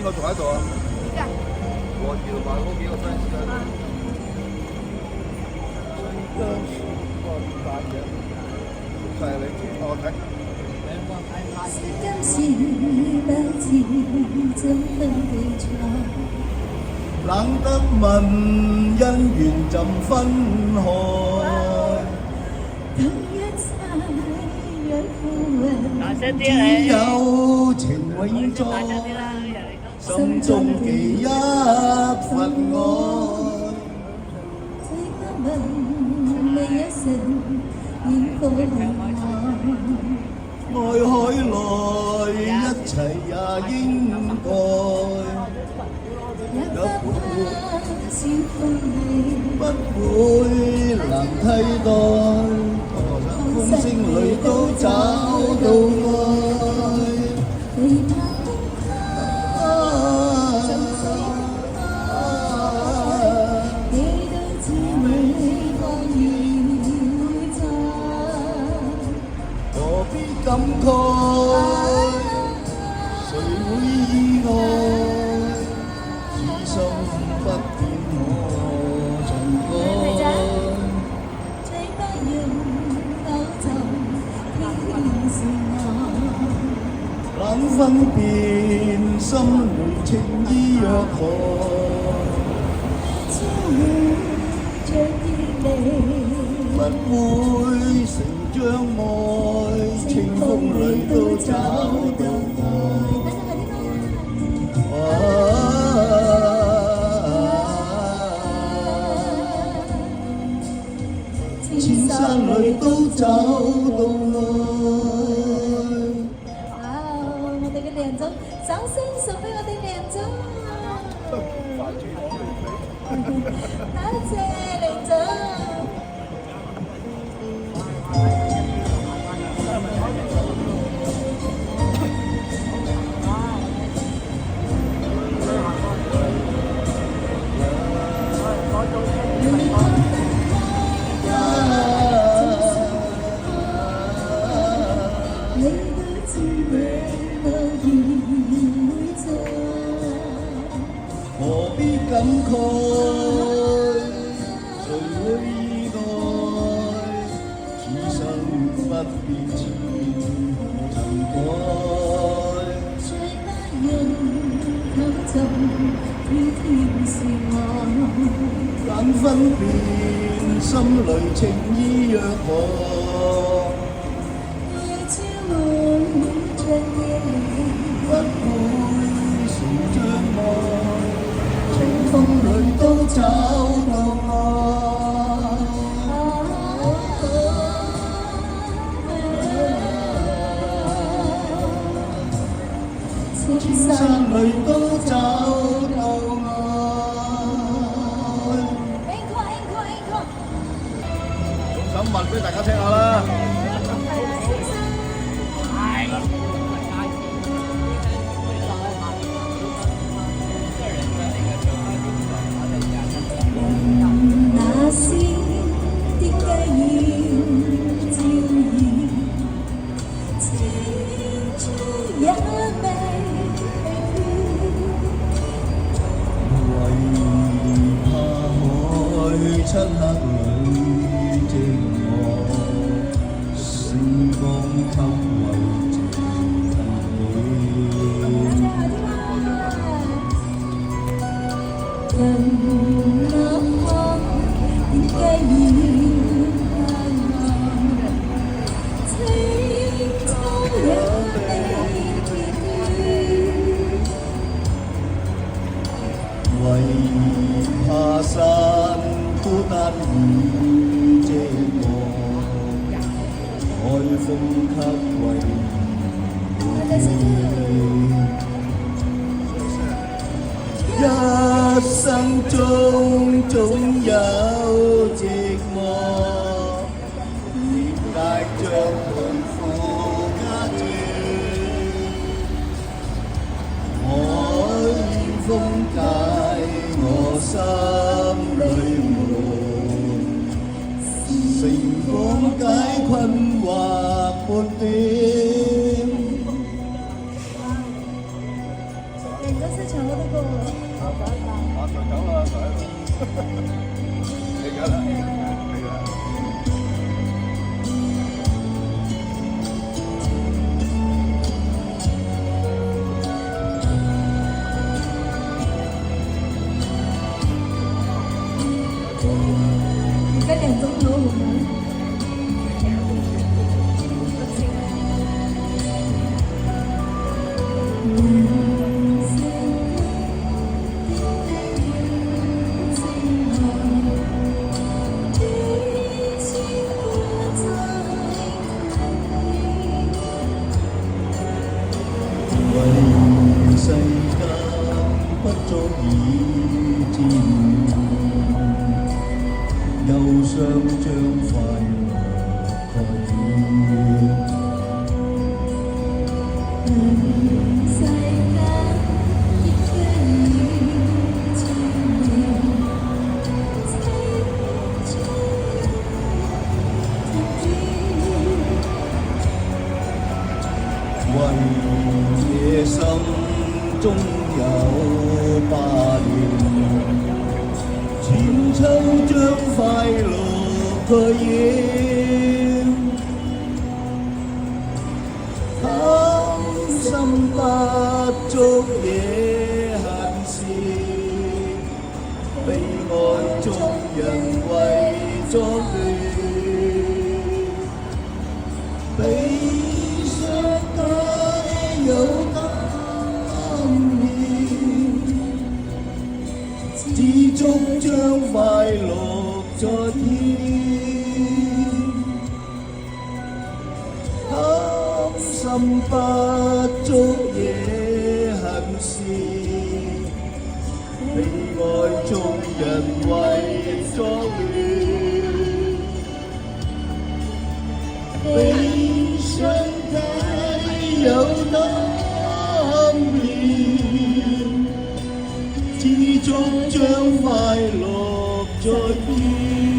邊個仲喺度啊？我搖埋嗰幾個 fans 喺度。張樹個大嘅，就係你，我睇。色今是不知怎分地藏，冷得問姻緣怎分開？等一切若枯萎，只有情永在，心中記一份愛。這刻問你一聲，應該明白。愛海內一切也應該，也不怕小風味，不會難替代。風聲裏都找到愛，未怕風花就死開，你都知會放遠在。何必感慨？誰會意外？此心不變可重改。最不用偷走天是愛，冷分辨心裏情意若何？將會着意你。不會成障礙，清風裏都找到愛。千山裏都找到愛。我哋嘅靚總，掌聲送俾我哋靚總。多謝靚總。你都知我都已會做，何必感慨？誰會意外？此生不變前塵改。最不用偷走天是愛，懶分辨心裏情意若何？只會將夜不會成障礙，清風裏都找到愛。千山裏都找到愛。想問俾大家聽下啦。那時點解要照現？青春也未去，為怕海漆黑裏寂寞，星光給慰藉你。人那麼點解要盼望？青春也未結為怕山孤單與寂寞，海風給慰一生中總有寂寞，點解將痛苦加諸？海風解我心裏悶，成功解困惑半點。人都識唱好多歌喎。啊，就走啦，就喺度。嚟㗎啦，嚟㗎啦。而家人中咗紅啊！為世間不足以佔憂傷將快樂蓋掩。世間亦非已注定，為夜心中有霸念，千秋將快樂蓋掩。貪心不足也恨事，悲哀中人為作亂。悲傷該有擔念，知足將快樂在天。貪心不足也恨事，悲哀中人為作亂。悲傷該有擔念，知足將快樂在天。